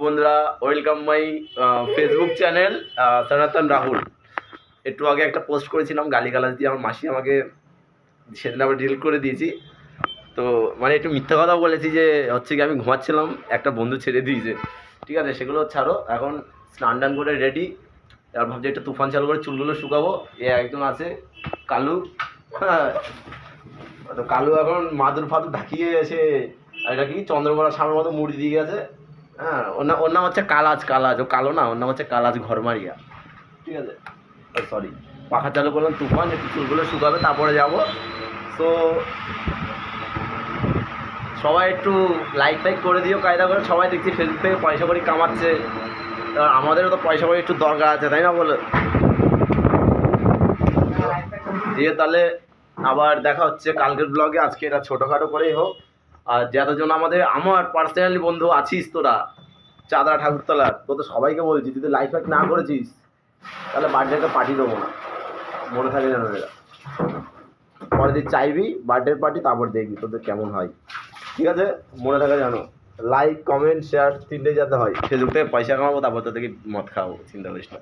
বন্ধুরা, welcome my Facebook channel সনাতন রাহুল। একটু আগে একটা পোস্ট করেছিলাম গালিগালাজ দিয়ে, আমার মাসি আমাকে সেদিন আবার ডিলিট করে দিয়েছি। তো মানে একটু মিথ্যা কথা বলেছি যে হচ্ছে কি আমি ঘুমাচ্ছিলাম, একটা বন্ধু ছেড়ে দিয়েছে। ঠিক আছে, সেগুলো ছাড়ো। এখন স্নান টান করে রেডি, এবার ভাবছি একটা তুফান চালু করে চুলগুলো শুকাবো। একজন আছে কালু, হ্যাঁ, তো কালু এখন মাদুর ফাদুর ঢাকিয়ে এসে এটা কি চন্দ্রকোনা সামনের মতো মুড়ি দিয়ে গেছে। হ্যাঁ, ওর নাম হচ্ছে কালাজ। ও কালো না, ওর নাম হচ্ছে কালাজ ঘরমারিয়া। ঠিক আছে, সরি। পাখা চালু করলাম, তুফান, একটু চুলগুলো শুকাবে, তারপরে যাবো। তো সবাই একটু লাইক ফাইক করে দিও কায়দা করে। সবাই দেখছি ফেসবুক থেকে পয়সা করি কামাচ্ছে, এবার আমাদেরও তো পয়সা করি একটু দরকার আছে, তাই না বলে দিয়ে। তাহলে আবার দেখা হচ্ছে কালকের ব্লগে। আজকে এটা ছোটোখাটো করেই হোক। আর যতজন আমার পার্সোনালি বন্ধু আছিস তোরা চাঁদরা ঠাকুরতলার, তো তো সবাইকে বলছি, যদি লাইফ হ্যাক না করেছিস তাহলে বার্থডেটা পার্টি দেবো না, মনে থাকে যেন এরা। পরে তুই চাইবি বার্থডে পার্টি, তারপর দেখবি তোদের কেমন হয়। ঠিক আছে, মনে থাকে জানো। লাইক কমেন্ট শেয়ার তিনটে যাতে হয়। ফেসবুক থেকে পয়সা কামাবো, তারপর তোদেরকে মদ খাওয়াবো, চিন্তা করিস না।